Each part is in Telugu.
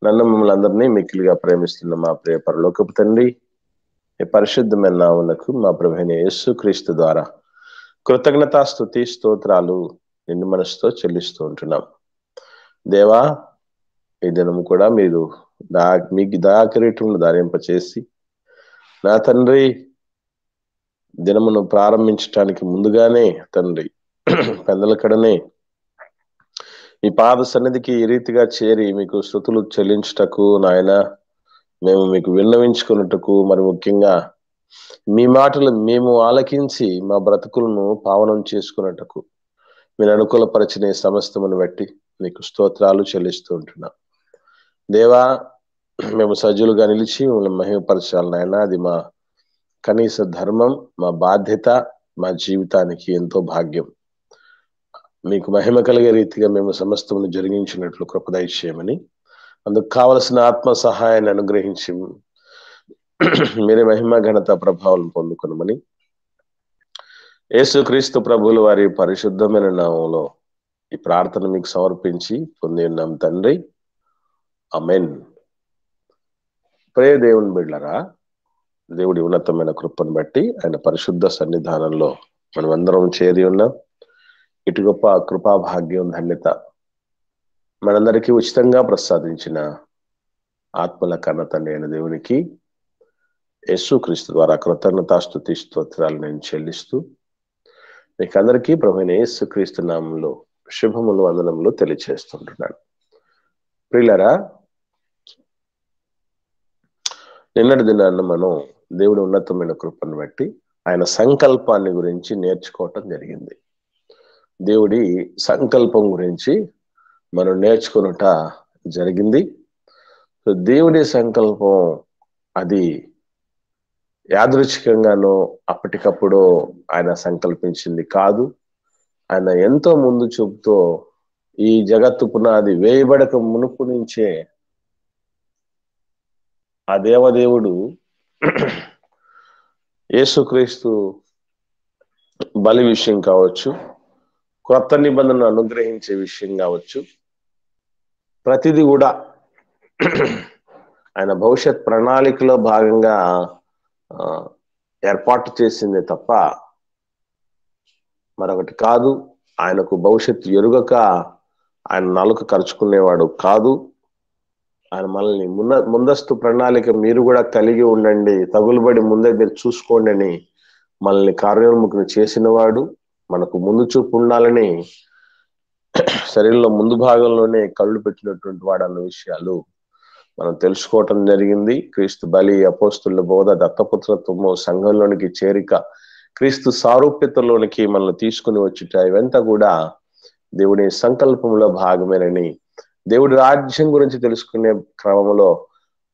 నన్ను మిమ్మల్ని అందరినీ మిక్కిలిగా ప్రేమిస్తున్న మా ప్రియ పరలోకపు తండ్రి, ఈ పరిశుద్ధమైన నామమునకు మా ప్రభువైన యేసుక్రీస్తు ద్వారా కృతజ్ఞతా స్తుతి స్తోత్రాలు నిండు మనసుతో చెల్లిస్తూ ఉంటున్నాం. దేవా, ఈ దినము కూడా మీరు మీకు దయాకిరీటమును ధరింపచేసి నా తండ్రి దినమును ప్రారంభించటానికి ముందుగానే తండ్రి పెందలకడనే మీ పాద సన్నిధికి ఈ రీతిగా చేరి మీకు స్తుతులు చెల్లించుటకు నాయన మేము మీకు విన్నవించుకున్నట్టుకు, మరి ముఖ్యంగా మీ మాటలు మేము ఆలకించి మా బ్రతుకులను పావనం చేసుకున్నట్టుకు మీరు అనుకూలపరిచిన సమస్తమును బట్టి నీకు స్తోత్రాలు చెల్లిస్తూ ఉంటున్నాం. దేవా, మేము సజ్జులుగా నిలిచి మిమ్మల్ని మహిమపరచాలి నాయన. అది మా కనీస ధర్మం, మా బాధ్యత, మా జీవితానికి ఎంతో భాగ్యం. మీకు మహిమ కలిగే రీతిగా మేము సమస్తమును జరిగించినట్లు కృప దయచేయమని, అందుకు కావలసిన ఆత్మ సహాయాన్ని అనుగ్రహించి మీరే మహిమ ఘనత ప్రభావం పొందుకునమని యేసుక్రీస్తు ప్రభువుల వారి పరిశుద్ధమైన నామంలో ఈ ప్రార్థన మీకు సమర్పించి పొంది ఉన్నాం తండ్రి, ఆమేన్. ప్రియ దేవుని బిడ్డలారా, దేవుడి ఉన్నతమైన కృపను బట్టి ఆయన పరిశుద్ధ సన్నిధానంలో మనమందరం చేరి ఉన్నాం. ఇటు గొప్ప కృపా భాగ్యం ధన్యత మనందరికీ ఉచితంగా ప్రసాదించిన ఆత్మల కన్న తండ్రి అయిన దేవునికి యేసుక్రీస్తు ద్వారా కృతజ్ఞతాస్తుతి స్తోత్రాలు నేను చెల్లిస్తూ మీకు అందరికీ ప్రభువైన యేసుక్రీస్తు నామంలో శుభములు వందనములు తెలియచేస్తుంటున్నాను. ప్రియులారా, నిన్నటి దినాన్న మనం దేవుడి ఉన్నతమైన కృపను బట్టి ఆయన సంకల్పాన్ని గురించి నేర్చుకోవటం జరిగింది. దేవుడి సంకల్పం గురించి మనం నేర్చుకున్నట జరిగింది. దేవుడి సంకల్పం అది యాదృచ్ఛికంగానో అప్పటికప్పుడు ఆయన సంకల్పించింది కాదు. ఆయన ఎంతో ముందు చూపుతో ఈ జగత్తు పునాది వేయబడక మునుపు నుంచే ఆ దేవదేవుడు యేసుక్రీస్తు బలి విషయం కావచ్చు, క్రొత్త నిబంధనను అనుగ్రహించే విషయం కావచ్చు, ప్రతిదీ కూడా ఆయన భవిష్యత్ ప్రణాళికలో భాగంగా ఏర్పాటు చేసిందే తప్ప మరొకటి కాదు. ఆయనకు భవిష్యత్తు ఎరుగక ఆయన నాలుక ఖర్చుకునేవాడు కాదు. ఆయన మనల్ని ముందస్తు ప్రణాళిక మీరు కూడా కలిగి ఉండండి, తగులుబడి ముందే మీరు చూసుకోండి అని మనల్ని కార్యోన్ముఖులు చేసినవాడు. మనకు ముందు చూపు ఉండాలని శరీరంలో ముందు భాగంలోనే కళ్ళు పెట్టినటువంటి వాడు అన్న విషయాలు మనం తెలుసుకోవటం జరిగింది. క్రీస్తు బలి, అపోస్తుల బోధ, దత్తపుత్రత్వము, సంఘంలోనికి చేరిక, క్రీస్తు సారూప్యతలోనికి మనల్ని తీసుకుని వచ్చుట, ఇవంతా కూడా దేవుని సంకల్పంలో భాగమేనని, దేవుడి రాజ్యం గురించి తెలుసుకునే క్రమంలో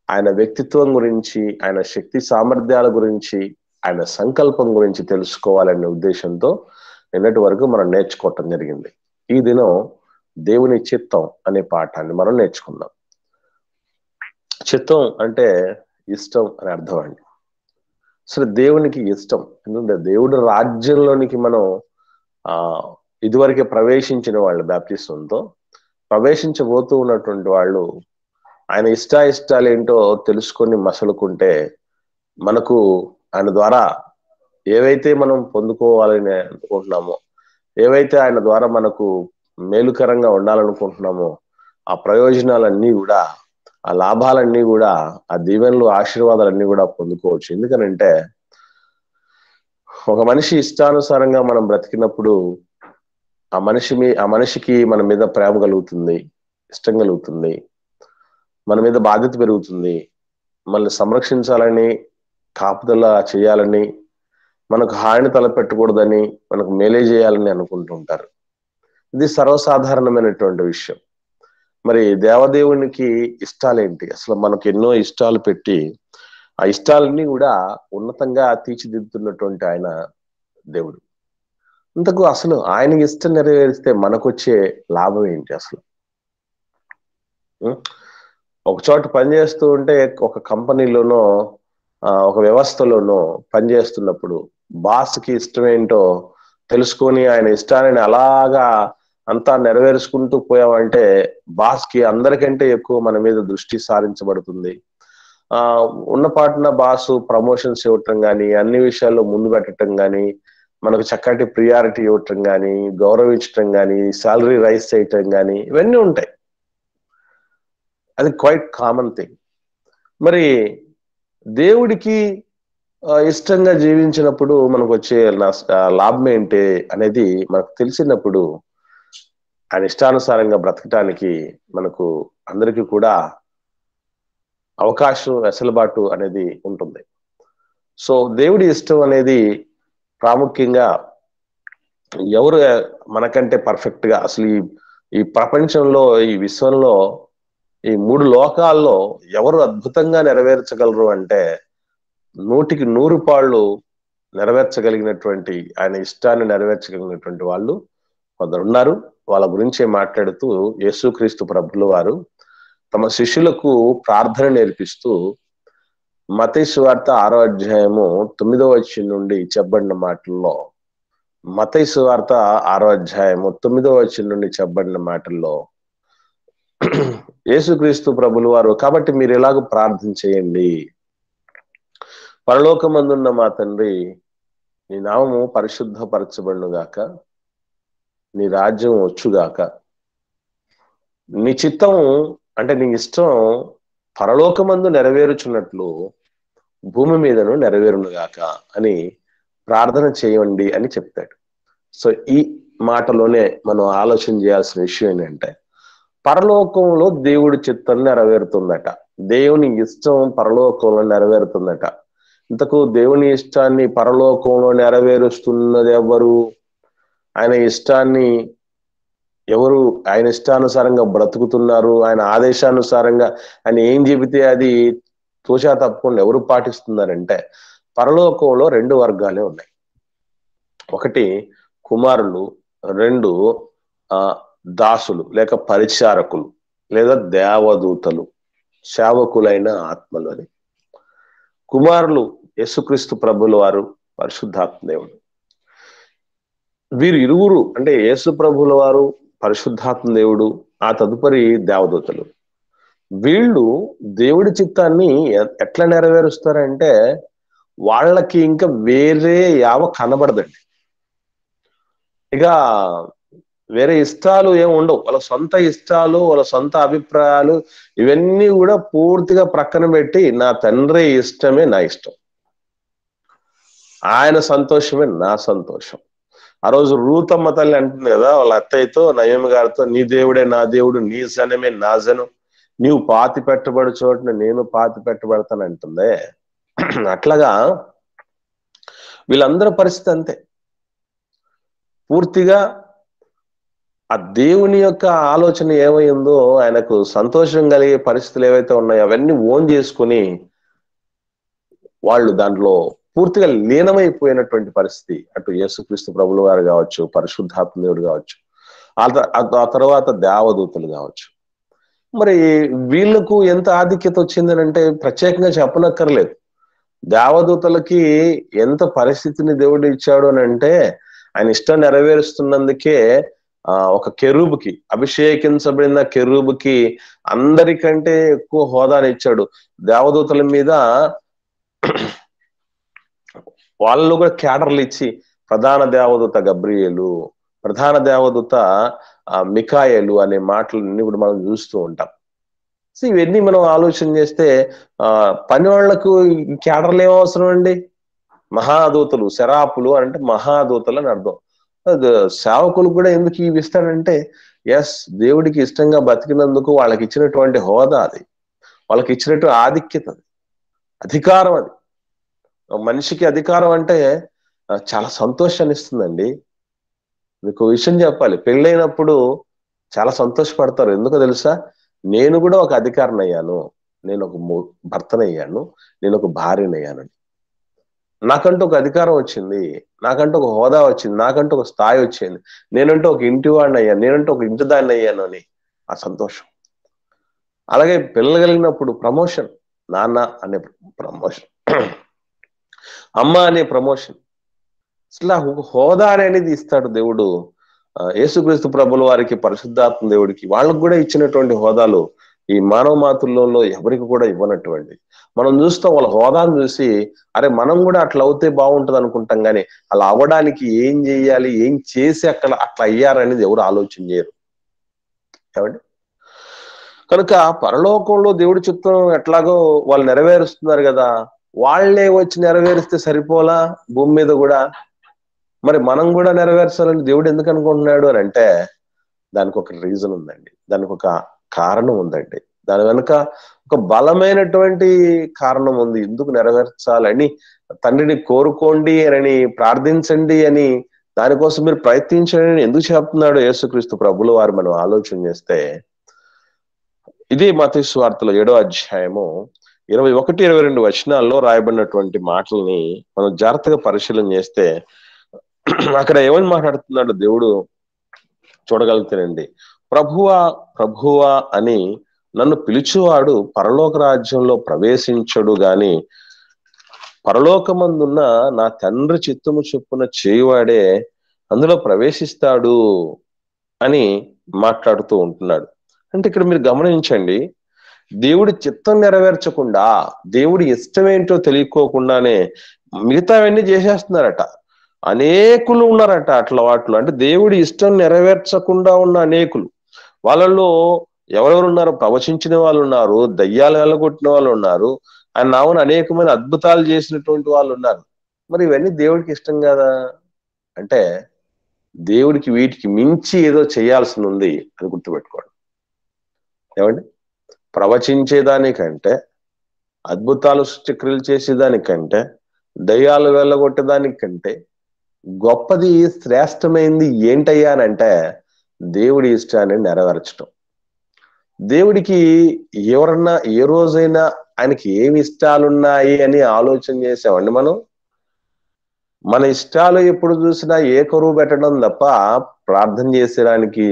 ఆయన వ్యక్తిత్వం గురించి, ఆయన శక్తి సామర్థ్యాల గురించి, ఆయన సంకల్పం గురించి తెలుసుకోవాలనే ఉద్దేశంతో నిన్నటి వరకు మనం నేర్చుకోవటం జరిగింది. ఈ దినం దేవుని చిత్తం అనే పాఠాన్ని మనం నేర్చుకుందాం. చిత్తం అంటే ఇష్టం అని అర్థం అండి. అసలు దేవునికి ఇష్టం ఎందుకంటే దేవుడి రాజ్యంలోనికి మనం ఇదివరకే ప్రవేశించిన వాళ్ళు బాప్టిజంతో ప్రవేశించబోతూ ఉన్నటువంటి వాళ్ళు ఆయన ఇష్టాయిష్టాలు ఏంటో తెలుసుకొని మసలుకుంటే మనకు ఆయన ద్వారా ఏవైతే మనం పొందుకోవాలని అనుకుంటున్నామో, ఏవైతే ఆయన ద్వారా మనకు మేలుకరంగా ఉండాలనుకుంటున్నామో ఆ ప్రయోజనాలన్నీ కూడా, ఆ లాభాలన్నీ కూడా, ఆ దీవెనలు ఆశీర్వాదాలన్నీ కూడా పొందుకోవచ్చు. ఎందుకనంటే ఒక మనిషి ఇష్టానుసారంగా మనం బ్రతికినప్పుడు ఆ మనిషికి మన మీద ప్రేమ కలుగుతుంది, ఇష్టం కలుగుతుంది, మన మీద బాధ్యత పెరుగుతుంది, మనల్ని సంరక్షించాలని, కాపుదల చేయాలని, మనకు హాయిని తలపెట్టకూడదని, మనకు మేలే చేయాలని అనుకుంటుంటారు. ఇది సర్వసాధారణమైనటువంటి విషయం. మరి దేవదేవునికి ఇష్టాలేంటి? అసలు మనకు ఎన్నో ఇష్టాలు పెట్టి ఆ ఇష్టాలన్నీ కూడా ఉన్నతంగా తీర్చిదిద్దుతున్నటువంటి ఆయన దేవుడు. ఇంతకు అసలు ఆయనకి ఇష్టం నెరవేరిస్తే మనకొచ్చే లాభం ఏంటి? అసలు ఒక చోట పనిచేస్తూ ఉంటే, ఒక కంపెనీలోనో ఒక వ్యవస్థలోనో పనిచేస్తున్నప్పుడు బాస్కి ఇష్టం ఏంటో తెలుసుకొని ఆయన ఇష్టాన్ని అలాగా అంతా నెరవేర్చుకుంటూ పోయామంటే బాస్ కి అందరికంటే ఎక్కువ మన మీద దృష్టి సారించబడుతుంది. ఉన్న పాటున బాసు ప్రమోషన్స్ ఇవ్వటం కానీ, అన్ని విషయాల్లో ముందు పెట్టడం కానీ, మనకు చక్కటి ప్రియారిటీ ఇవ్వటం కానీ, గౌరవించటం కానీ, శాలరీ రైజ్ చేయటం కానీ, ఇవన్నీ ఉంటాయి. అది క్వైట్ కామన్ థింగ్. మరి దేవుడికి ఇష్టంగా జీవించినప్పుడు మనకు వచ్చే లాభం ఏంటి అనేది మనకు తెలిసినప్పుడు ఆయన ఇష్టానుసారంగా బ్రతకటానికి మనకు అందరికీ కూడా అవకాశం, వెసులుబాటు అనేది ఉంటుంది. సో దేవుడి ఇష్టం అనేది ప్రాముఖ్యంగా ఎవరు మనకంటే పర్ఫెక్ట్ గా అసలు ఈ ప్రపంచంలో, ఈ విశ్వంలో, ఈ 3 లోకాల్లో ఎవరు అద్భుతంగా నెరవేర్చగలరు అంటే 100కి 100 పాళ్ళు నెరవేర్చగలిగినటువంటి, ఆయన ఇష్టాన్ని నెరవేర్చగలిగినటువంటి వాళ్ళు కొందరున్నారు. వాళ్ళ గురించే మాట్లాడుతూ యేసుక్రీస్తు ప్రభుల వారు తమ శిష్యులకు ప్రార్థన నేర్పిస్తూ మత్తయి సువార్త 6వ అధ్యాయము 9వ వచనం నుండి చెప్పబడిన మాటల్లో, మత్తయి సువార్త 6వ అధ్యాయము 9వ వచనం నుండి చెప్పబడిన మాటల్లో యేసుక్రీస్తు ప్రభుల వారు, కాబట్టి మీరు ఎలాగో ప్రార్థన చేయండి, పరలోకమందున్న మా తండ్రి, నీ నామము పరిశుద్ధపరచబడునుగాక, నీ రాజ్యం వచ్చుగాక, నీ చిత్తం అంటే నీ ఇష్టం పరలోకమందు నెరవేరుచున్నట్లు భూమి మీదను నెరవేరునుగాక అని ప్రార్థన చేయండి అని చెప్తాడు. సో ఈ మాటలోనే మనం ఆలోచన చేయాల్సిన విషయం ఏంటంటే, పరలోకంలో దేవుడి చిత్తం నెరవేరుతుందట, దేవుని ఇష్టం పరలోకంలో నెరవేరుతుందట. ఇంతకు దేవుని ఇష్టాన్ని పరలోకంలో నెరవేరుస్తున్నది ఎవరు? ఆయన ఇష్టాన్ని ఎవరు ఆయన ఇష్టానుసారంగా బ్రతుకుతున్నారు? ఆయన ఆదేశానుసారంగా ఆయన ఏం చెబితే అది తోచా తప్పకుండా ఎవరు పాటిస్తున్నారంటే, పరలోకంలో 2 వర్గాలే ఉన్నాయి. ఒకటి కుమారులు, 2 దాసులు లేక పరిచారకులు లేదా దేవదూతలు, సేవకులైన ఆత్మలు అని. కుమారులు యేసుక్రీస్తు ప్రభుల వారు, పరిశుద్ధాత్మ దేవుడు. వీరు ఇరువురు అంటే యేసు ప్రభుల వారు, పరిశుద్ధాత్మ దేవుడు, ఆ తదుపరి దేవదూతలు, వీళ్ళు దేవుడి చిత్తాన్ని ఎట్లా నెరవేరుస్తారంటే వాళ్ళకి ఇంకా వేరే యావ కనబడదండి. ఇక వేరే ఇష్టాలు ఏమి ఉండవు. వాళ్ళ సొంత ఇష్టాలు, వాళ్ళ సొంత అభిప్రాయాలు ఇవన్నీ కూడా పూర్తిగా ప్రక్కన పెట్టి నా తండ్రి ఇష్టమే నా ఇష్టం, ఆయన సంతోషమే నా సంతోషం. ఆ రోజు రూతమ్మ తల్లి అంటుంది కదా వాళ్ళ అత్తయ్యతో, నయోమి గారితో, నీ దేవుడే నా దేవుడు, నీ జనమే నా జనం, నీవు పాతి పెట్టబడి చోటున నేను పాతి పెట్టబడతాను అంటుందే. అట్లాగా వీళ్ళందరి పరిస్థితి అంతే. పూర్తిగా ఆ దేవుని యొక్క ఆలోచన ఏమైందో, ఆయనకు సంతోషం కలిగే పరిస్థితులు ఏవైతే ఉన్నాయో అవన్నీ ఓన్ చేసుకుని వాళ్ళు దాంట్లో పూర్తిగా లీనమైపోయినటువంటి పరిస్థితి. అటు యేసుక్రీస్తు ప్రభుల వారు కావచ్చు, పరిశుద్ధాత్మ దేవుడు కావచ్చు, ఆ తర్వాత దేవదూతలు కావచ్చు. మరి వీళ్ళకు ఎంత ఆధిక్యత వచ్చిందని అంటే ప్రత్యేకంగా చెప్పనక్కర్లేదు. దేవదూతలకి ఎంత పరిస్థితిని దేవుడు ఇచ్చాడు అని అంటే, ఆయన ఇష్టం నెరవేరుస్తున్నందుకే ఒక కెరూబుకి, అభిషేకించబడిన కెరూబుకి అందరికంటే ఎక్కువ హోదాని ఇచ్చాడు. దేవదూతల మీద వాళ్ళు కూడా క్యాడర్లు ఇచ్చి, ప్రధాన దేవదూత గబ్రియేలు, ప్రధాన దేవదూత మికాయేలు అనే మాటలన్నీ కూడా మనం చూస్తూ ఉంటాం. సో ఇవన్నీ మనం ఆలోచన చేస్తే పని వాళ్లకు క్యాడర్లు ఏం అవసరం అండి? మహాదూతలు, శరాపులు అంటే మహాదూతలు అని అర్థం. సేవకులు కూడా ఎందుకు ఇవి ఇస్తాడంటే, ఎస్ దేవుడికి ఇష్టంగా బతికినందుకు వాళ్ళకి ఇచ్చినటువంటి హోదా అది, వాళ్ళకి ఇచ్చినటువంటి ఆధిక్యత, అధికారం అది. మనిషికి అధికారం అంటే చాలా సంతోషాన్ని ఇస్తుందండి. మీకు విషయం చెప్పాలి, పెళ్ళైనప్పుడు చాలా సంతోషపడతారు. ఎందుకో తెలుసా? నేను కూడా ఒక అధికారిని అయ్యాను, నేను ఒక భర్తనయ్యాను, నేను ఒక భార్యనయ్యాను, నాకంటూ ఒక అధికారం వచ్చింది, నాకంటూ ఒక హోదా వచ్చింది, నాకంటూ ఒక స్థాయి వచ్చింది, నేనంటూ ఒక ఇంటి వాడిని అయ్యాను, నేనంటూ ఒక ఇంటి దాన్ని అయ్యాను అని ఆ సంతోషం. అలాగే పిల్లలు కలిగినప్పుడు ప్రమోషన్, నాన్న అనే ప్రమోషన్, అమ్మ అనే ప్రమోషన్, ఇట్లా హోదా అనేది ఇస్తాడు దేవుడు. యేసుక్రీస్తు ప్రభుల వారికి, పరిశుద్ధాత్మ దేవుడికి వాళ్ళకు కూడా ఇచ్చినటువంటి హోదాలు ఈ మానవ మాతృల్లో ఎవరికి కూడా ఇవ్వనటువంటి. మనం చూస్తాం వాళ్ళ హోదాను చూసి, అరే మనం కూడా అట్లా అవుతే బాగుంటది అనుకుంటాం, కానీ అలా అవ్వడానికి ఏం చేయాలి, ఏం చేసి అట్లా అయ్యారనేది ఎవరు ఆలోచన చేయరు. ఏమండి? కనుక పరలోకంలో దేవుడి చిత్తం ఎట్లాగో వాళ్ళు నెరవేరుస్తున్నారు కదా, వాళ్లే వచ్చి నెరవేరిస్తే సరిపోలా భూమి మీద కూడా? మరి మనం కూడా నెరవేర్చాలని దేవుడు ఎందుకు అనుకుంటున్నాడు అని అంటే, దానికి ఒక రీజన్ ఉందండి, దానికి ఒక కారణం ఉందండి. దాని వెనుక ఒక బలమైనటువంటి కారణం ఉంది. ఎందుకు నెరవేర్చాలని, తండ్రిని కోరుకోండి అని, ప్రార్థించండి అని, దానికోసం మీరు ప్రయత్నించండి ఎందుకు చెప్తున్నాడు యేసుక్రీస్తు ప్రభుల వారు మనం ఆలోచన చేస్తే, ఇది మత్తయి సువార్తలో 7వ అధ్యాయము 21, 22 వచనాల్లో రాయబడినటువంటి మాటల్ని మనం జాగ్రత్తగా పరిశీలన చేస్తే, అక్కడ ఏమని మాట్లాడుతున్నాడు దేవుడు చూడగలుగుతానండి. ప్రభువా ప్రభువా అని నన్ను పిలుచువాడు పరలోక రాజ్యంలో ప్రవేశించడు గాని, పరలోకమందున్న నా తండ్రి చిత్తము చొప్పున చేయువాడే అందులో ప్రవేశిస్తాడు అని మాట్లాడుతూ ఉంటున్నాడు. అంటే ఇక్కడ మీరు గమనించండి, దేవుడి చిత్తం నెరవేర్చకుండా, దేవుడి ఇష్టమేంటో తెలియకోకుండానే మిగతావన్నీ చేసేస్తున్నారట. అనేకులు ఉన్నారట అట్లా వాటిలో. అంటే దేవుడి ఇష్టం నెరవేర్చకుండా ఉన్న అనేకులు, వాళ్ళల్లో ఎవరెవరు ఉన్నారు? ప్రవచించిన వాళ్ళు ఉన్నారు, దయ్యాలు వెళ్ళగొట్టిన వాళ్ళు ఉన్నారు, ఆయన నామమున అనేకమైన అద్భుతాలు చేసినటువంటి వాళ్ళు ఉన్నారు. మరి ఇవన్నీ దేవుడికి ఇష్టం కదా అంటే, దేవుడికి వీటికి మించి ఏదో చేయాల్సి ఉంది అని గుర్తుపెట్టుకోండి. ఏమండి? ప్రవచించేదానికంటే, అద్భుతాలు సృష్టిక్రియలు చేసేదానికంటే, దయ్యాలు వెళ్ళగొట్టేదానికంటే గొప్పది, శ్రేష్టమైంది ఏంటయ్యానంటే దేవుడి ఇష్టాన్ని నెరవేర్చడం. దేవుడికి ఎవరన్నా ఏ రోజైనా ఆయనకి ఏమి ఇష్టాలున్నాయి అని ఆలోచన చేసామండి మనం? మన ఇష్టాలు ఎప్పుడు చూసినా ఏ కరువు పెట్టడం తప్ప ప్రార్థన చేసేదానికి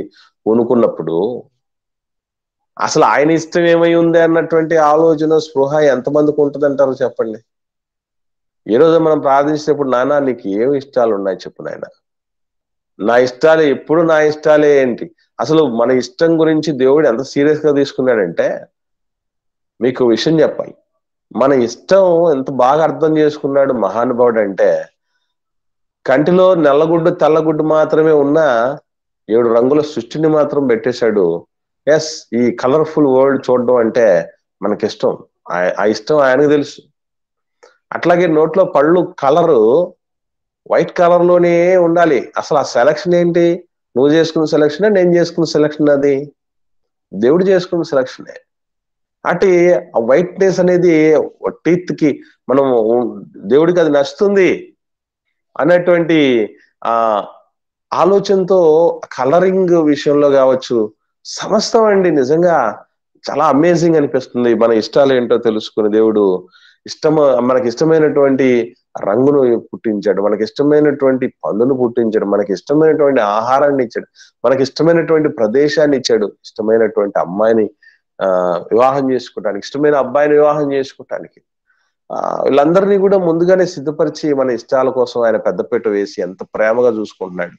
పూనుకున్నప్పుడు అసలు ఆయన ఇష్టం ఏమై ఉంది అన్నటువంటి ఆలోచన, స్పృహ ఎంతమందికి ఉంటుందంటారు చెప్పండి? ఈ రోజు మనం ప్రార్థించినప్పుడు, నాన్న నీకు ఏమి ఇష్టాలు ఉన్నాయి చెప్పు నాయన. నా ఇష్టాలు ఎప్పుడు నా ఇష్టాలే ఏంటి? అసలు మన ఇష్టం గురించి దేవుడు ఎంత సీరియస్ గా తీసుకున్నాడంటే, మీకు విషయం చెప్పాలి, మన ఇష్టం ఎంత బాగా అర్థం చేసుకున్నాడు మహానుభావుడు అంటే, కంటిలో నల్లగుడ్డు తెల్లగుడ్డు మాత్రమే ఉన్న 7 రంగుల సృష్టిని మాత్రం పెట్టేశాడు. ఎస్, ఈ కలర్ఫుల్ వరల్డ్ చూడడం అంటే మనకిష్టం. ఆ ఇష్టం ఆయనకు తెలుసు. అట్లాగే నోట్లో పళ్ళు కలరు వైట్ కలర్ లోనే ఉండాలి. అసలు ఆ సెలక్షన్ ఏంటి? నువ్వు చేసుకున్న సెలక్షన్, నేను చేసుకున్న సెలక్షన్? అది దేవుడు చేసుకున్న సెలక్షనే. అంటే ఆ వైట్నెస్ అనేది టీత్ కి మనం, దేవుడికి అది నచ్చుతుంది అన్నటువంటి ఆ ఆలోచనతో కలరింగ్ విషయంలో కావచ్చు, సమస్తం అండి నిజంగా చాలా అమేజింగ్ అనిపిస్తుంది. మన ఇష్టాలు ఏంటో తెలుసుకుని దేవుడు మనకి ఇష్టమైనటువంటి రంగును పుట్టించాడు, మనకి ఇష్టమైనటువంటి పనులను పుట్టించాడు, మనకి ఇష్టమైనటువంటి ఆహారాన్ని ఇచ్చాడు, మనకి ఇష్టమైనటువంటి ప్రదేశాన్ని ఇచ్చాడు, ఇష్టమైనటువంటి అమ్మాయిని వివాహం చేసుకోవటానికి, ఇష్టమైన అబ్బాయిని వివాహం చేసుకోవటానికి, వీళ్ళందరినీ కూడా ముందుగానే సిద్ధపరిచి మన ఇష్టాల కోసం ఆయన పెద్దపీట వేసి ఎంత ప్రేమగా చూసుకుంటున్నాడు.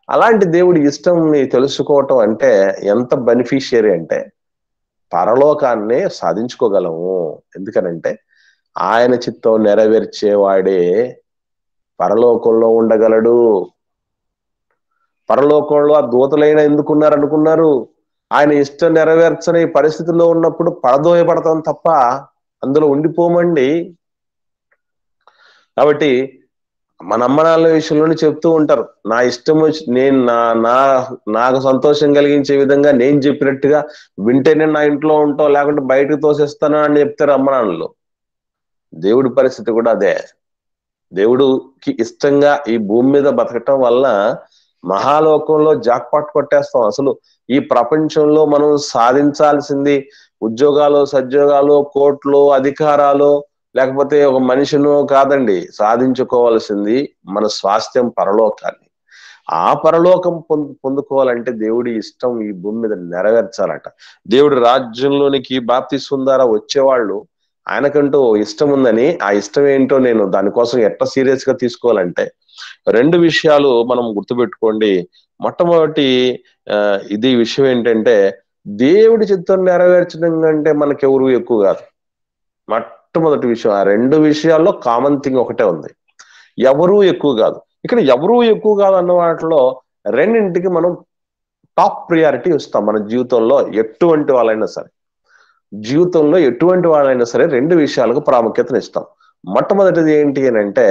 అలాంటి దేవుడి ఇష్టంని తెలుసుకోవటం అంటే ఎంత బెనిఫిషియరీ అంటే, పరలోకాన్నే సాధించుకోగలము. ఎందుకనంటే ఆయన చిత్తం నెరవేర్చేవాడే పరలోకంలో ఉండగలడు. పరలోకంలో ఆ దూతలైన ఎందుకున్నారనుకున్నారు? ఆయన ఇష్టం నెరవేర్చని పరిస్థితుల్లో ఉన్నప్పుడు పడదోయబడతాం తప్ప అందులో ఉండిపోమండి. కాబట్టి మన అమ్మనాన్న విషయంలోనే చెప్తూ ఉంటారు, నా ఇష్టం వచ్చి నేను నాకు సంతోషం కలిగించే విధంగా నేను చెప్పినట్టుగా వింటేనే నా ఇంట్లో ఉంటావు, లేకుంటే బయటకు తోసేస్తాను అని చెప్తారు అమ్మనాన్నలు. దేవుడి పరిస్థితి కూడా అదే. దేవుడికి ఇష్టంగా ఈ భూమి మీద బతకటం వల్ల మహాలోకంలో జాక్పాట్ కొట్టేస్తాం. అసలు ఈ ప్రపంచంలో మనం సాధించాల్సింది ఉద్యోగాలు, సద్యోగాలు, కోట్లు, అధికారాలు, లేకపోతే ఒక మనిషినో కాదండి. సాధించుకోవాల్సింది మన స్వాస్థ్యం, పరలోకాన్ని. ఆ పరలోకం పొందుకోవాలంటే దేవుడి ఇష్టం ఈ భూమి మీద నెరవేర్చాలట. దేవుడి రాజ్యంలోనికి బాప్తిస్మం ద్వారా వచ్చేవాళ్ళు ఆయనకంటూ ఇష్టం ఉందని, ఆ ఇష్టం ఏంటో నేను దానికోసం ఎట్లా సీరియస్ గా తీసుకోవాలంటే, రెండు విషయాలు మనం గుర్తుపెట్టుకోండి. మొట్టమొదటి ఇది విషయం ఏంటంటే, దేవుడి చిత్తం నెరవేర్చడం కంటే మనకెవరు ఎక్కువ కాదు. మొట్టమొదటి విషయం. ఆ రెండు విషయాల్లో కామన్ థింగ్ ఒకటే ఉంది, ఎవరూ ఎక్కువ కాదు. ఇక్కడ ఎవరూ ఎక్కువ కాదు అన్న వాటిలో రెండింటికి మనం టాప్ ప్రియారిటీ ఇస్తాం. మన జీవితంలో ఎటువంటి వాళ్ళైనా సరే రెండు విషయాలకు ప్రాముఖ్యతను ఇస్తాం. మొట్టమొదటిది ఏంటి అని అంటే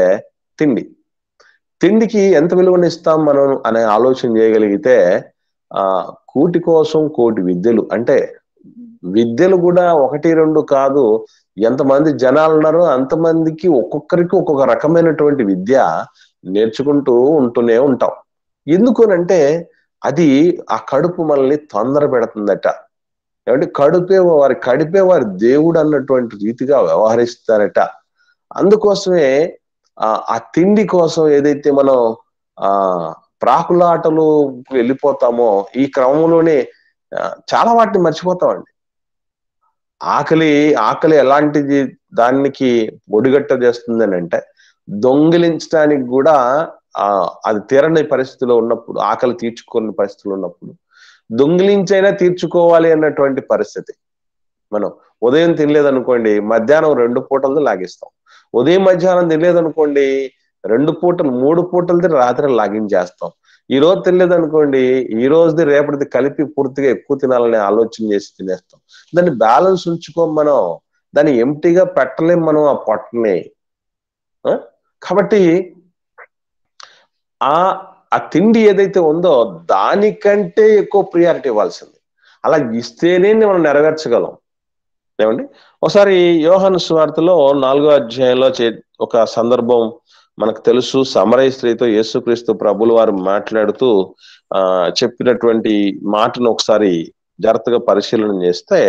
తిండికి ఎంత విలువనిస్తాం మనం అనే ఆలోచన చేయగలిగితే, కూటి కోసం కోటి విద్యలు, అంటే విద్యలు కూడా 1-2 కాదు, ఎంతమంది జనాలు ఉన్నారో అంతమందికి ఒక్కొక్కరికి ఒక్కొక్క రకమైనటువంటి విద్య నేర్చుకుంటూ ఉంటూనే ఉంటాం. ఎందుకనంటే అది ఆ కడుపు మనల్ని తొందర పెడుతుందట. ఏమంటే కడిపే వారి దేవుడు అన్నటువంటి రీతిగా వ్యవహరిస్తారట. అందుకోసమే ఆ తిండి కోసం ఏదైతే మనం ప్రాకులాటలు వెళ్ళిపోతామో, ఈ క్రమంలోనే చాలా వాటిని మర్చిపోతామండి. ఆకలి ఎలాంటిది దానికి ఒడిగట్ట చేస్తుందని అంటే, దొంగిలించడానికి కూడా అది తీరని పరిస్థితిలో ఉన్నప్పుడు, ఆకలి తీర్చుకోని పరిస్థితులు ఉన్నప్పుడు దొంగిలించైనా తీర్చుకోవాలి అన్నటువంటి పరిస్థితి. మనం ఉదయం తినలేదనుకోండి, మధ్యాహ్నం 2 పూటలది లాగిస్తాం. ఉదయం మధ్యాహ్నం తినలేదనుకోండి, 2 పూటలు 3 పూటలది రాత్రి లాగించేస్తాం. ఈ రోజు తినలేదనుకోండి, ఈ రోజుది రేపటిది కలిపి పూర్తిగా ఎక్కువ తినాలనే ఆలోచన చేసి తినేస్తాం. దాన్ని బ్యాలెన్స్ ఉంచుకోం మనం. దాన్ని ఎంటీగా పెట్టలేం మనం ఆ పొట్టని. కాబట్టి ఆ తిండి ఏదైతే ఉందో దానికంటే ఎక్కువ ప్రియారిటీ ఇవ్వాల్సింది. అలా ఇస్తేనే మనం నెరవేర్చగలం. ఏమండి, ఒకసారి యోహాను సువార్తలో 4వ అధ్యాయంలో ఒక సందర్భం మనకు తెలుసు. సమరయ స్త్రీతో యేసుక్రీస్తు ప్రభులు వారు మాట్లాడుతూ చెప్పినటువంటి మాటను ఒకసారి జాగ్రత్తగా పరిశీలన చేస్తే,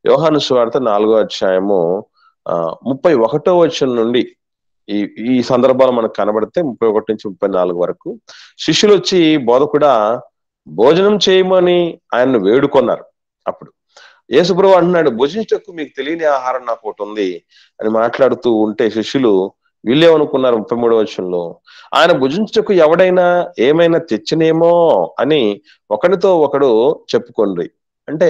యోహాను సువార్త 4వ అధ్యాయము 31వ వచనం నుండి ఈ సందర్భాలు మనకు కనబడితే 31 నుంచి 34 వరకు, శిష్యులు వచ్చి బోధకుడా భోజనం చేయమని ఆయన్ను వేడుకొన్నారు. అప్పుడు యేసుప్రభువు అంటున్నాడు, భుజించకు మీకు తెలియని ఆహారం నాకు ఒకటి ఉంది అని మాట్లాడుతూ ఉంటే, శిష్యులు వీళ్ళేమనుకున్నారు 33వ వచనంలో, ఆయన భుజించకు ఎవడైనా ఏమైనా తెచ్చినేమో అని ఒకరితో ఒకడు చెప్పుకోండి. అంటే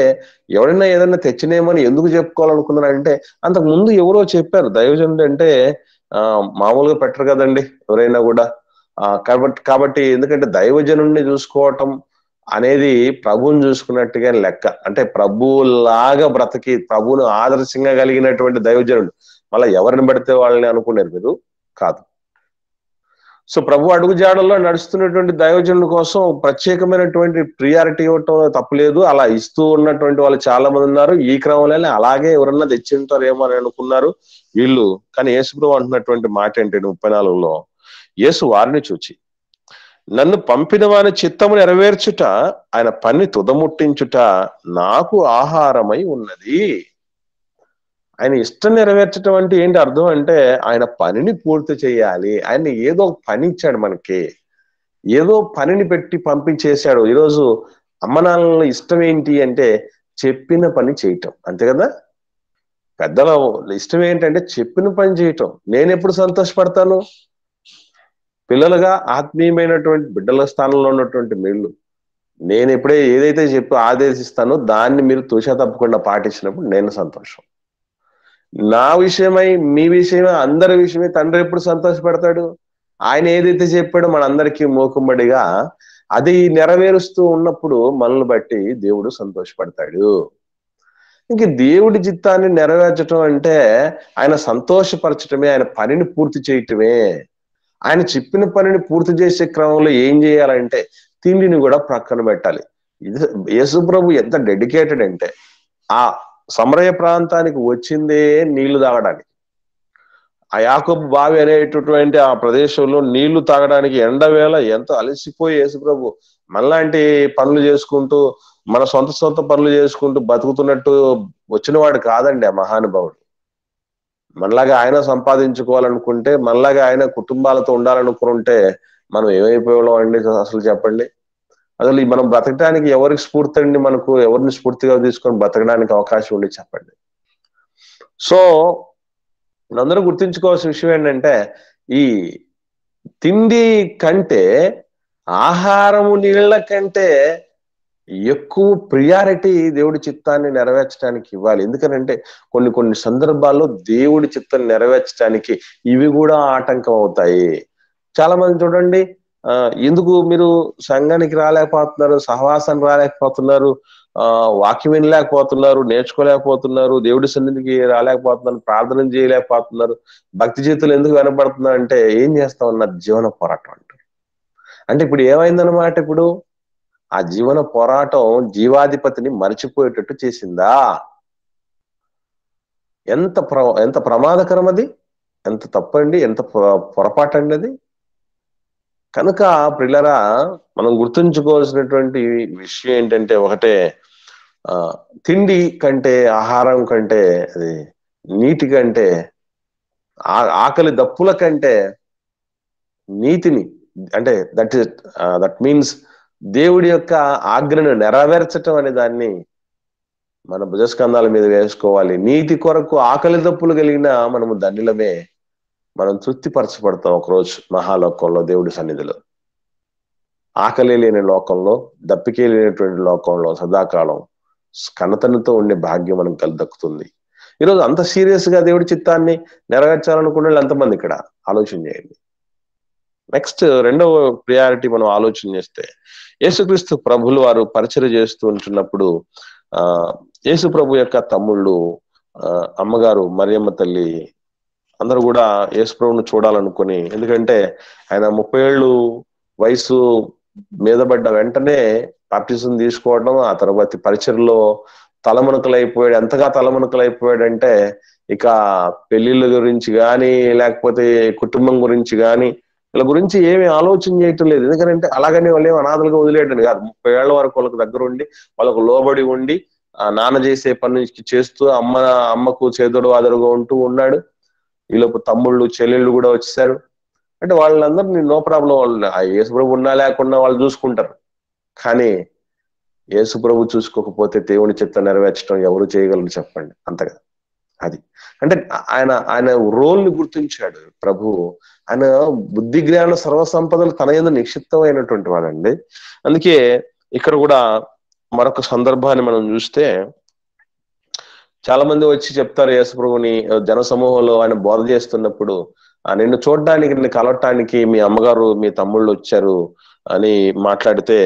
ఎవరైనా ఏదైనా తెచ్చినేమో అని ఎందుకు చెప్పుకోవాలనుకున్నారంటే, అంతకు ముందు ఎవరో చెప్పారు. దైవజనుడు అంటే మామూలుగా పెట్టరు కదండి ఎవరైనా కూడా. కాబట్టి ఎందుకంటే దైవజనుడిని చూసుకోవటం అనేది ప్రభువుని చూసుకున్నట్టుగా లెక్క. అంటే ప్రభువులాగా బ్రతికి ప్రభువును ఆదర్శంగా కలిగినటువంటి దైవజనుడు మళ్ళీ ఎవరిని పడితే వాళ్ళని అనుకున్నారు మీరు కాదు. సో ప్రభు అడుగుజాడల్లో నడుస్తున్నటువంటి దైవజనుల కోసం ప్రత్యేకమైనటువంటి ప్రియారిటీ ఇవ్వటం తప్పులేదు. అలా ఇస్తూ ఉన్నటువంటి వాళ్ళు చాలా మంది ఉన్నారు. ఈ క్రమంలోనే అలాగే ఎవరన్నా తెచ్చింటారేమో అని అనుకున్నారు వీళ్ళు. కానీ యేసుప్రభువు అంటున్నటువంటి మాట ఏంటంటే 34లో, యేసు వారిని చూచి, నన్ను పంపిన వాని చిత్తము నెరవేర్చుట, ఆయన పని తుదముట్టించుట నాకు ఆహారమై ఉన్నది. ఆయన ఇష్టం నెరవేర్చడం అంటే ఏంటి అర్థం అంటే, ఆయన పనిని పూర్తి చేయాలి. ఆయన ఏదో పని ఇచ్చాడు మనకి, ఏదో పనిని పెట్టి పంపించేశాడు. ఈరోజు అమ్మనాన్నల ఇష్టం ఏంటి అంటే చెప్పిన పని చేయటం, అంతే కదా. పెద్దల ఇష్టం ఏంటంటే చెప్పిన పని చేయటం. నేను ఎప్పుడు సంతోషపడతాను? పిల్లలుగా ఆత్మీయమైనటువంటి బిడ్డల స్థానంలో ఉన్నటువంటి మీరు, నేను ఎప్పుడే ఏదైతే చెప్పి ఆదేశిస్తానో దాన్ని మీరు తుష తప్పకుండా పాటించినప్పుడు నేను సంతోషం. నా విషయమై మీ విషయమై అందరి విషయమై తండ్రి ఎప్పుడు సంతోషపడతాడు? ఆయన ఏదైతే చెప్పాడో మనందరికీ మూకుమ్మడిగా అది నెరవేరుస్తూ ఉన్నప్పుడు మనల్ని బట్టి దేవుడు సంతోషపడతాడు. ఇంక దేవుడి చిత్తాన్ని నెరవేర్చడం అంటే ఆయన సంతోషపరచటమే, ఆయన పనిని పూర్తి చేయటమే. ఆయన చెప్పిన పనిని పూర్తి చేసే క్రమంలో ఏం చేయాలంటే తిండిని కూడా ప్రక్కన పెట్టాలి. యేసుప్రభు ఎంత డెడికేటెడ్ అంటే, ఆ సమరయ ప్రాంతానికి వచ్చిందే నీళ్లు తాగడానికి. ఆ యాకోబు బావి అనేటటువంటి ఆ ప్రదేశంలో నీళ్లు తాగడానికి ఎండవేళ ఎంతో అలసిపోయి యేసుప్రభు మనలాంటి పనులు చేసుకుంటూ, మన సొంత పనులు చేసుకుంటూ బతుకుతున్నట్టు వచ్చినవాడు కాదండి ఆ మహానుభావుడు. మనలాగా ఆయన సంపాదించుకోవాలనుకుంటే, మనలాగా ఆయన కుటుంబాలతో ఉండాలనుకుంటే మనం ఏమైపోయాం అండి అసలు చెప్పండి. అసలు మనం బ్రతకడానికి ఎవరికి స్ఫూర్తి అండి? మనకు ఎవరిని స్ఫూర్తిగా తీసుకొని బ్రతకడానికి అవకాశం ఉండి చెప్పండి. సో అందరూ గుర్తుంచుకోవాల్సిన విషయం ఏంటంటే, ఈ తిండి కంటే ఆహారము నీళ్ల కంటే ఎక్కువ ప్రియారిటీ దేవుడి చిత్తాన్ని నెరవేర్చడానికి ఇవ్వాలి. ఎందుకనంటే కొన్ని కొన్ని సందర్భాల్లో దేవుడి చిత్తం నెరవేర్చడానికి ఇవి కూడా ఆటంకం అవుతాయి. చాలా మంది చూడండి, ఎందుకు మీరు సంఘానికి రాలేకపోతున్నారు, సహవాసానికి రాలేకపోతున్నారు, వాక్యం వినలేకపోతున్నారు, నేర్చుకోలేకపోతున్నారు, దేవుడి సన్నిధికి రాలేకపోతున్నారు, ప్రార్థన చేయలేకపోతున్నారు, భక్తి జీవితంలో ఎందుకు వెనపడుతున్నారు అంటే ఏం చేస్తా ఉన్నారు? జీవన పోరాటం అంటారు. అంటే ఇప్పుడు ఏమైందనమాట? ఇప్పుడు ఆ జీవన పోరాటం జీవాధిపతిని మరిచిపోయేటట్టు చేసిందా? ఎంత ప్రమాదకరం అది, ఎంత తప్పండి, ఎంత పొరపాటండి అది. కనుక ప్రియులారా, మనం గుర్తుంచుకోవాల్సినటువంటి విషయం ఏంటంటే ఒకటే, తిండి కంటే, ఆహారం కంటే, అది నీటి కంటే, ఆకలి దప్పుల కంటే నీతిని, అంటే దట్ మీన్స్ దేవుడి యొక్క ఆజ్ఞను నెరవేర్చటం అనే దాన్ని మన భుజస్కంధాల మీద వేసుకోవాలి. నీతి కొరకు ఆకలి దప్పులు కలిగిన మనము ధన్యులమే. మనం తృప్తిపరచబడతాం ఒకరోజు మహాలోకంలో, దేవుడి సన్నిధిలో. ఆకలి లేని లోకంలో, దప్పికే లేనటువంటి లోకంలో సదాకాలం ఘనతతో ఉండే భాగ్యం మనకు దక్కుతుంది. ఈరోజు అంత సీరియస్ గా దేవుడి చిత్తాన్ని నెరవేర్చాలనుకునే వాళ్ళు ఎంతమంది ఇక్కడ ఆలోచన చేయండి. నెక్స్ట్ రెండవ ప్రియారిటీ మనం ఆలోచన చేస్తే, యేసుక్రీస్తు ప్రభులు వారు పరిచర్య చేస్తూ ఉంటున్నప్పుడు యేసు ప్రభు యొక్క తమ్ముళ్ళు, అమ్మగారు మరియమ్మ తల్లి అందరూ కూడా యేసు ప్రభువును చూడాలనుకుని, ఎందుకంటే ఆయన 30 ఏళ్ళు వయసు మీద పడ్డ వెంటనే బాప్టిజం తీసుకోవడం, ఆ తర్వాత పరిచర్లో తలమునకలైపోయాడు. ఎంతగా తలమునకలైపోయాడంటే ఇక పెళ్లిళ్ళ గురించి గాని, లేకపోతే కుటుంబం గురించి గాని, వీళ్ళ గురించి ఏమి ఆలోచన చేయటం లేదు. ఎందుకంటే అలాగని వాళ్ళు ఏమి అనాథలుగా వదిలేయడం కాదు. 30 ఏళ్ల వరకు వాళ్ళకి దగ్గర ఉండి, వాళ్ళకు లోబడి ఉండి, నాన్న చేసే పని చేస్తూ అమ్మకు చేదోడు వాదడుగా ఉంటూ ఉన్నాడు. ఈలోపు తమ్ముళ్ళు చెల్లెళ్ళు కూడా వచ్చేసారు. అంటే వాళ్ళందరినీ నో ప్రాబ్లం, వాళ్ళు ఆ యేసుప్రభు ఉన్నా లేకున్నా వాళ్ళు చూసుకుంటారు. కానీ యేసుప్రభు చూసుకోకపోతే దేవుని చిత్తం నెరవేర్చడం ఎవరు చేయగలరు చెప్పండి? అంతగా అది. అంటే ఆయన రోల్ ని గుర్తించాడు ప్రభు. ఆయన బుద్ధి జ్ఞాన సర్వసంపదలు తన యందు నిక్షిప్తమైనటువంటి వాడండి. అందుకే ఇక్కడ కూడా మరొక సందర్భాన్ని మనం చూస్తే, చాలా మంది వచ్చి చెప్తారు యేసుప్రభుని జన సమూహంలో ఆయన బోధ చేస్తున్నప్పుడు, నిన్ను చూడడానికి, నిన్ను కలవటానికి మీ అమ్మగారు మీ తమ్ముళ్ళు వచ్చారు అని మాట్లాడితే,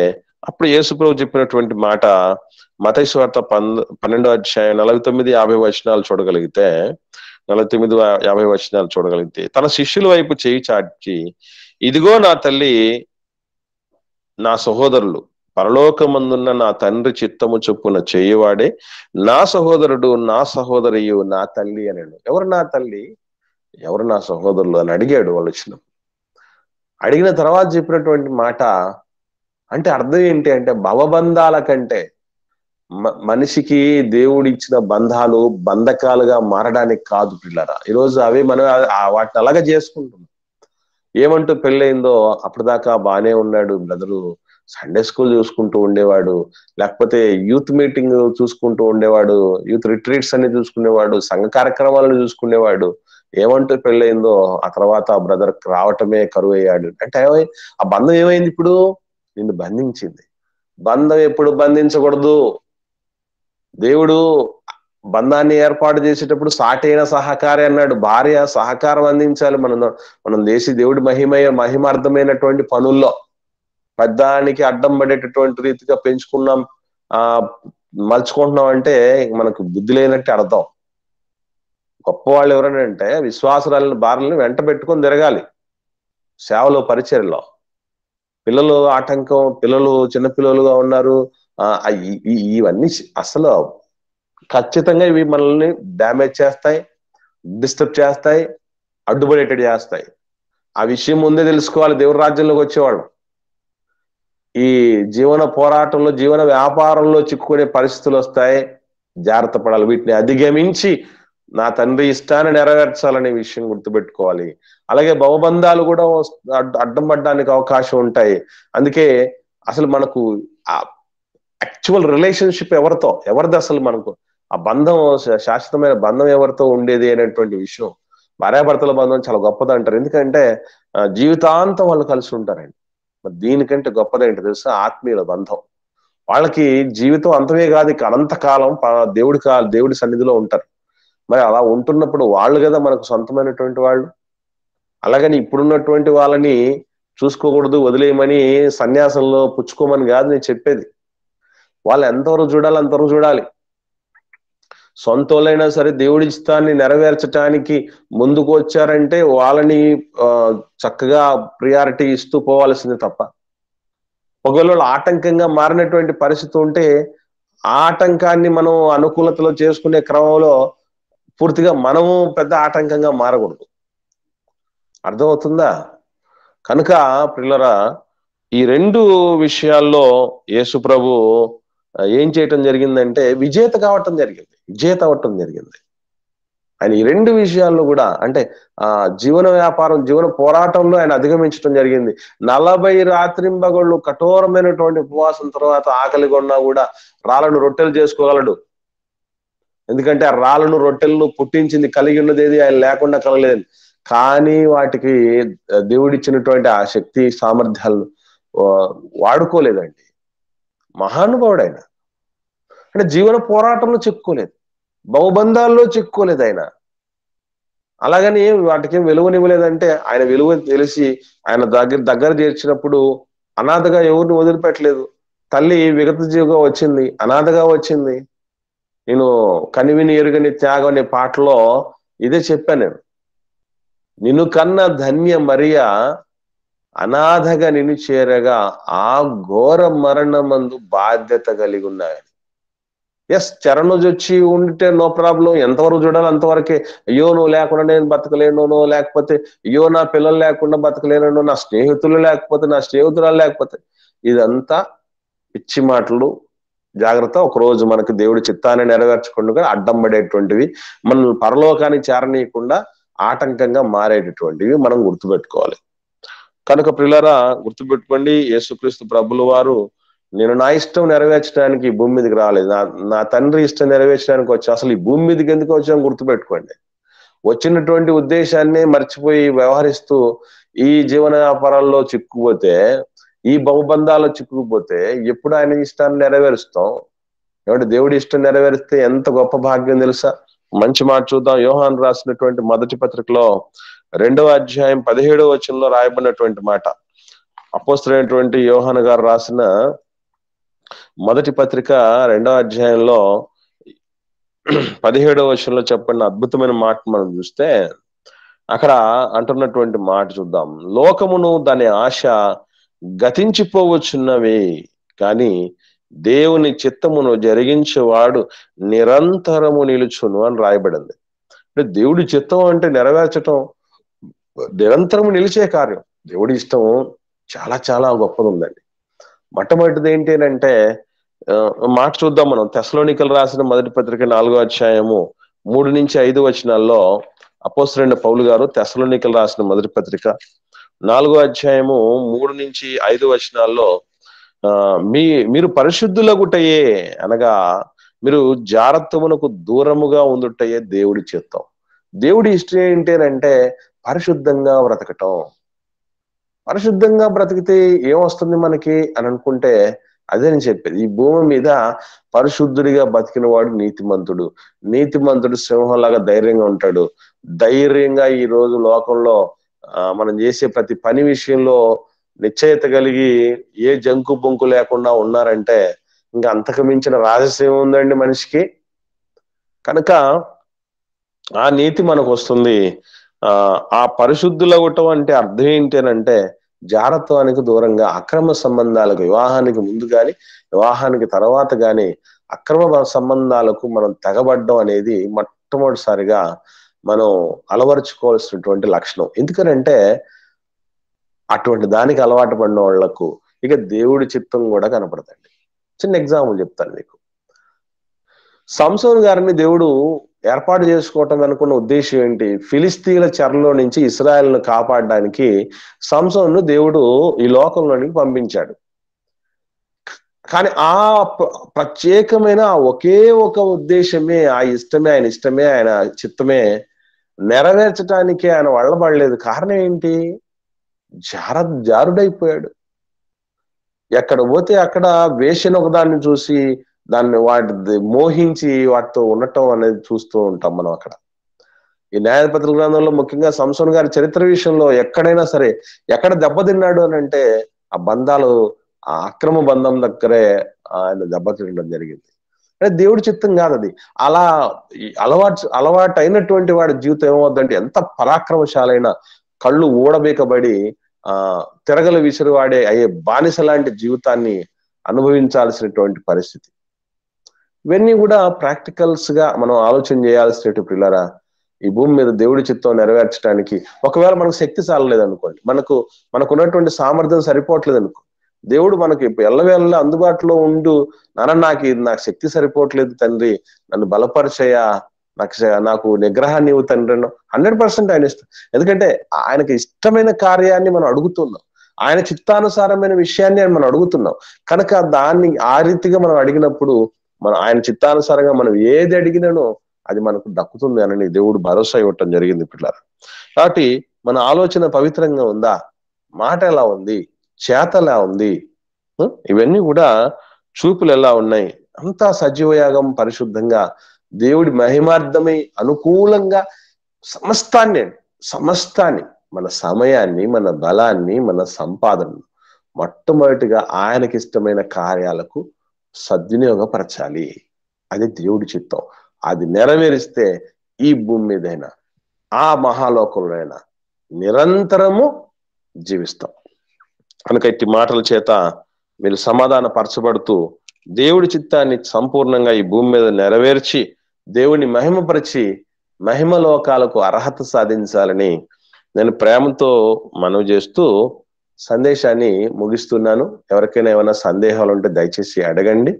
అప్పుడు యేసుప్రభు చెప్పినటువంటి మాట మత్తయి సువార్త 12వ అధ్యాయం 49-50 వచనాలు చూడగలిగితే, 49-50 వచనాలు చూడగలిగితే, తన శిష్యుల వైపు చేయి చాచి, ఇదిగో నా తల్లి, నా సహోదరులు, పరలోకమందున్న నా తండ్రి చిత్తము చొప్పున చేయువాడే నా సహోదరుడు, నా సహోదరియు, నా తల్లి అన్నాడు. ఎవరు నా తల్లి, ఎవరు నా సహోదరులు అని అడిగాడు వాళ్ళు వచ్చిన. అడిగిన తర్వాత చెప్పినటువంటి మాట అంటే అర్థం ఏంటి అంటే, భవబంధాల కంటే మనిషికి దేవుడు ఇచ్చిన బంధాలు బంధకాలుగా మారడానికి కాదు పిల్లరా. ఈరోజు అవి మనం వాటిని అలాగే చేసుకుంటున్నాం. ఏమంటూ పెళ్ళయిందో అప్పటిదాకా బానే ఉన్నాడు బ్రదరు, సండే స్కూల్ చూసుకుంటూ ఉండేవాడు, లేకపోతే యూత్ మీటింగ్ చూసుకుంటూ ఉండేవాడు, యూత్ రిట్రీట్స్ అన్ని చూసుకునేవాడు, సంఘ కార్యక్రమాలను చూసుకునేవాడు. ఏమంటూ పెళ్ళయిందో ఆ తర్వాత ఆ బ్రదర్ రావటమే కరువు అయ్యాడు. అంటే ఆ బంధం ఏమైంది? ఇప్పుడు నిన్ను బంధించింది. బంధం ఎప్పుడు బంధించకూడదు. దేవుడు బంధాన్ని ఏర్పాటు చేసేటప్పుడు సాటైన సహకారి అన్నాడు. భార్య సహకారం అందించాలి. మనం దేశీ దేవుడి మహిమార్థమైనటువంటి పనుల్లో పెద్దానికి అడ్డం పడేటటువంటి రీతిగా పెంచుకున్నాం, మలుచుకుంటున్నాం అంటే మనకు బుద్ధి లేనట్టు అర్థం. గొప్ప వాళ్ళు ఎవరంటే విశ్వాసురాలని భార్యలను వెంట పెట్టుకొని తిరగాలి సేవలో, పరిచర్యలో. పిల్లలు ఆటంకం, పిల్లలు చిన్నపిల్లలుగా ఉన్నారు, ఇవన్నీ అసలు ఖచ్చితంగా ఇవి మనల్ని డ్యామేజ్ చేస్తాయి, డిస్టర్బ్ చేస్తాయి, అడ్డుపడేటట్టు చేస్తాయి. ఆ విషయం ముందే తెలుసుకోవాలి దేవుడి రాజ్యంలోకి వచ్చేవాళ్ళు. ఈ జీవన పోరాటంలో, జీవన వ్యాపారంలో చిక్కుకునే పరిస్థితులు వస్తాయి, జాగ్రత్త పడాలి. వీటిని అధిగమించి నా తండ్రి ఇష్టాన్ని నెరవేర్చాలనే విషయం గుర్తుపెట్టుకోవాలి. అలాగే భవబంధాలు కూడా అడ్డం పడడానికి అవకాశం ఉంటాయి. అందుకే అసలు మనకు యాక్చువల్ రిలేషన్షిప్ ఎవరిది అసలు మనకు ఆ బంధం, శాశ్వతమైన బంధం ఎవరితో ఉండేది అనేటువంటి విషయం భార్యాభర్తల బంధం చాలా గొప్పది అంటారు. ఎందుకంటే జీవితాంతం వాళ్ళు కలిసి ఉంటారండి. మరి దీనికంటే గొప్పదేంటి తెలుసా? ఆత్మీయుల బంధం. వాళ్ళకి జీవితం అంతమే కాదు, ఇక అనంతకాలం దేవుడి సన్నిధిలో ఉంటారు. మరి అలా ఉంటున్నప్పుడు వాళ్ళు కదా మనకు సొంతమైనటువంటి వాళ్ళు. అలాగని ఇప్పుడున్నటువంటి వాళ్ళని చూసుకోకూడదు, వదిలేయమని సన్యాసంలో పుచ్చుకోమని కాదు నేను చెప్పేది. వాళ్ళు ఎంతవరకు చూడాలి అంతవరకు చూడాలి. సొంతోళ్ళైనా సరే దేవుడి ఇష్టాన్ని నెరవేర్చడానికి ముందుకు వచ్చారంటే వాళ్ళని చక్కగా ప్రియారిటీ ఇస్తూ పోవాల్సిందే తప్ప, ఒకవేళ వాళ్ళు ఆటంకంగా మారినటువంటి పరిస్థితి ఉంటే ఆ ఆటంకాన్ని మనం అనుకూలతలో చేసుకునే క్రమంలో పూర్తిగా మనము పెద్ద ఆటంకంగా మారకూడదు. అర్థమవుతుందా? కనుక ప్రియులరా, ఈ రెండు విషయాల్లో యేసు ప్రభు ఏం చేయటం జరిగిందంటే విజేత అవటం జరిగింది. ఆయన ఈ రెండు విషయాల్లో కూడా అంటే జీవన వ్యాపారం, జీవన పోరాటంలో ఆయన అధిగమించడం జరిగింది. 40 రాత్రింబగళ్ళు కఠోరమైనటువంటి ఉపవాసం తర్వాత ఆకలి కొన్నా కూడా రాళ్ళను రొట్టెలు చేసుకోగలడు. ఎందుకంటే ఆ రాళ్ళను రొట్టెలను పుట్టించింది, కలిగి ఉన్నది ఏది ఆయన లేకుండా కలగలేదు. కానీ వాటికి దేవుడిచ్చినటువంటి ఆ శక్తి సామర్థ్యాలను వాడుకోలేదండి. మహానుభావుడు ఆయన. అంటే జీవన పోరాటంలో చిక్కుకోలేదు, బహుబంధాల్లో చిక్కుకోలేదు ఆయన. అలాగని వాటికి విలువనివ్వలేదంటే ఆయన విలువ తెలిసి ఆయన దగ్గర చేర్చినప్పుడు అనాథగా ఎవరిని వదిలిపెట్టలేదు. తల్లి విగత జీవిగా వచ్చింది, అనాథగా వచ్చింది. నేను కనివిని ఎరుగని త్యాగం అనే పాటలో ఇదే చెప్పాను నేను. నిన్ను కన్న ధన్య మరియా అనాథగా నిన్ను చేరగా ఆ ఘోర మరణమందు బాధ్యత కలిగి ఉన్నాయని. ఎస్, చరణ్ వచ్చి ఉంటే నో ప్రాబ్లం, ఎంతవరకు చూడాలి అంతవరకే. అయ్యో నువ్వు లేకుండా నేను బతకలేను, లేకపోతే అయ్యో నా పిల్లలు లేకుండా బతకలేను, నా స్నేహితులు లేకపోతే, నా స్నేహితురాలు లేకపోతే, ఇదంతా పిచ్చి మాటలు. జాగ్రత్త. ఒకరోజు మనకు దేవుడి చిత్తాన్ని నెరవేర్చకుండా అడ్డం పడేటువంటివి, మనల్ని పరలోకాన్ని చేరనీయకుండా ఆటంకంగా మారేటటువంటివి మనం గుర్తుపెట్టుకోవాలి. కనుక ప్రియులారా, గుర్తుపెట్టుకోండి, యేసుక్రీస్తు ప్రభుల వారు నేను నా ఇష్టం నెరవేర్చడానికి ఈ భూమి మీదకి రాలేదు, నా తండ్రి ఇష్టం నెరవేర్చడానికి వచ్చి అసలు ఈ భూమి మీదకి ఎందుకు వచ్చాను గుర్తుపెట్టుకోండి. వచ్చినటువంటి ఉద్దేశాన్ని మర్చిపోయి వ్యవహరిస్తూ ఈ జీవన వ్యాపారాల్లో చిక్కుపోతే, ఈ బహుబంధాల్లో చిక్కుకుపోతే ఎప్పుడు ఆయన ఇష్టాన్ని నెరవేరుస్తాం? ఏమంటే దేవుడి ఇష్టం నెరవేరిస్తే ఎంత గొప్ప భాగ్యం తెలుసా? మంచి మాట చూద్దాం. యోహాను రాసినటువంటి మొదటి పత్రికలో 2వ అధ్యాయం 17వ వచనంలో రాయబడినటువంటి మాట. అపోస్తలుడైనటువంటి యోహాను గారు రాసిన మొదటి పత్రిక 2వ అధ్యాయంలో 17వ వచనంలో చెప్పిన అద్భుతమైన మాట మనం చూస్తే అక్కడ అంటున్నటువంటి మాట చూద్దాం. లోకమును దాని ఆశ గతించిపోవచ్చున్నవి, కానీ దేవుని చిత్తమును జరిగించేవాడు నిరంతరము నిలుచును అని రాయబడింది. అంటే దేవుడి చిత్తం అంటే నెరవేర్చటం నిరంతరము నిలిచే కార్యం. దేవుడి ఇష్టం చాలా చాలా గొప్పది ఉందండి. మొట్టమొదటిది ఏంటి అంటే మాట చూద్దాం మనం. తెస్సలోనికలు రాసిన మొదటి పత్రిక 4వ అధ్యాయము 3 నుంచి 5 వచనాల్లో అపోస్తలుడైన పౌలు గారు తెస్సలోనికలు రాసిన మొదటి పత్రిక 4వ అధ్యాయము 3 నుంచి 5 వచనాల్లో మీరు పరిశుద్ధులగుటయే అనగా మీరు జారత్వమునకు దూరముగా ఉండుటయే దేవుడి చిత్తం. దేవుడి ఇష్టం ఏంటంటే పరిశుద్ధంగా బ్రతకటం. పరిశుద్ధంగా బ్రతికితే ఏమొస్తుంది మనకి అని అనుకుంటే అదే నేను చెప్పేది. ఈ భూమి మీద పరిశుద్ధుడిగా బతికిన వాడు నీతిమంతుడు. నీతిమంతుడు సింహంలాగా ధైర్యంగా ఉంటాడు. ధైర్యంగా ఈ రోజు లోకంలో మనం చేసే ప్రతి పని విషయంలో నిశ్చయత కలిగి ఏ జంకు బొంకు లేకుండా ఉన్నారంటే ఇంకా అంతకు మించిన రాజస్యం ఉందండి మనిషికి. కనుక ఆ నీతి మనకు వస్తుంది. ఆ పరిశుద్ధులవటం అంటే అర్థం ఏంటి అని అంటే జారత్వానికి దూరంగా, అక్రమ సంబంధాలకు, వివాహానికి ముందు కానీ వివాహానికి తర్వాత కానీ అక్రమ సంబంధాలకు మనం తెగబడ్డం అనేది మొట్టమొదటిసారిగా మనం అలవరుచుకోవాల్సినటువంటి లక్షణం. ఎందుకనంటే అటువంటి దానికి అలవాటు పడిన వాళ్లకు ఇక దేవుడి చిత్తం కూడా కనపడదండి. చిన్న ఎగ్జాంపుల్ చెప్తాను మీకు. సంసోను గారిని దేవుడు ఏర్పాటు చేసుకోవటం అనుకున్న ఉద్దేశం ఏంటి? ఫిలిస్తీన్ల చెరలో నుంచి ఇశ్రాయేలును కాపాడడానికి సంసోను దేవుడు ఈ లోకంలోనికి పంపించాడు. కానీ ఆ ప్రత్యేకమైన ఒకే ఒక ఉద్దేశమే, ఆయన ఇష్టమే, ఆయన చిత్తమే నెరవేర్చడానికి ఆయన వళ్ళబడలేదు. కారణం ఏంటి? జారుడైపోయాడు. ఎక్కడ పోతే అక్కడ వేశ్యను ఒకదాన్ని చూసి దాన్ని వాటి మోహించి వాటితో ఉండటం అనేది చూస్తూ ఉంటాం మనం అక్కడ. ఈ న్యాయపత్ర గ్రంథంలో ముఖ్యంగా సంసోను గారి చరిత్ర విషయంలో ఎక్కడైనా సరే ఎక్కడ దెబ్బతిన్నాడు అని అంటే ఆ బంధాలు, ఆ అక్రమ బంధం దగ్గరే ఆయన దెబ్బతినడం జరిగింది. అంటే దేవుడి చిత్తం కాదు అది. అలా అలవాటు అయినటువంటి వాడి జీవితం ఏమవుద్దంటే ఎంత పరాక్రమశాలైన కళ్ళు ఊడబేకబడి తిరగలు విసిరివాడే అయ్యే బానిస లాంటి జీవితాన్ని అనుభవించాల్సినటువంటి పరిస్థితి. ఇవన్నీ కూడా ప్రాక్టికల్స్ గా మనం ఆలోచన చేయాల్సినట్టు పిల్లరా. ఈ భూమి మీద దేవుడి చిత్తం నెరవేర్చడానికి ఒకవేళ మనకు శక్తి చాలలేదు అనుకోండి, మనకు ఉన్నటువంటి సామర్థ్యం సరిపోవట్లేదు అనుకో, దేవుడు మనకి ఎల్లవేళ అందుబాటులో ఉండు, నాకు శక్తి సరిపోవట్లేదు తండ్రి, నన్ను బలపరిచయ్యా, నాకు నిగ్రహాన్ని ఇవ్వు తండ్రి 100% ఆయన ఇష్టం. ఎందుకంటే ఆయనకి ఇష్టమైన కార్యాన్ని మనం అడుగుతున్నాం, ఆయన చిత్తానుసారమైన విషయాన్ని మనం అడుగుతున్నాం కనుక దాన్ని ఆ రీతిగా మనం అడిగినప్పుడు ఆయన చిత్తానుసారంగా మనం ఏది అడిగినానో అది మనకు దక్కుతుంది అని దేవుడు భరోసా ఇవ్వటం జరిగింది పిల్లలు. కాబట్టి మన ఆలోచన పవిత్రంగా ఉందా, మాట ఎలా ఉంది, చేత ఎలా ఉంది, ఇవన్నీ కూడా చూపులు ఎలా ఉన్నాయి, అంతా సజీవయాగం పరిశుద్ధంగా దేవుడి మహిమార్థమై అనుకూలంగా సమస్తాన్ని మన సమయాన్ని, మన బలాన్ని, మన సంపాదనను మొట్టమొదటిగా ఆయనకి ఇష్టమైన కార్యాలకు సద్వినియోగపరచాలి. అది దేవుడి చిత్తం. అది నెరవేరిస్తే ఈ భూమి మీదైనా ఆ మహాలోకంలోనైనా నిరంతరము జీవిస్తాం. కనుక ఇట్టి మాటల చేత మీరు సమాధాన పరచబడుతూ దేవుడి చిత్తాన్ని సంపూర్ణంగా ఈ భూమి మీద నెరవేర్చి దేవుని మహిమపరిచి మహిమలోకాలకు అర్హత సాధించాలని నేను ప్రేమతో మనవి చేస్తూ సందేశాన్ని ముగిస్తున్నాను. ఎవరికైనా ఏమైనా సందేహాలు ఉంటే దయచేసి అడగండి.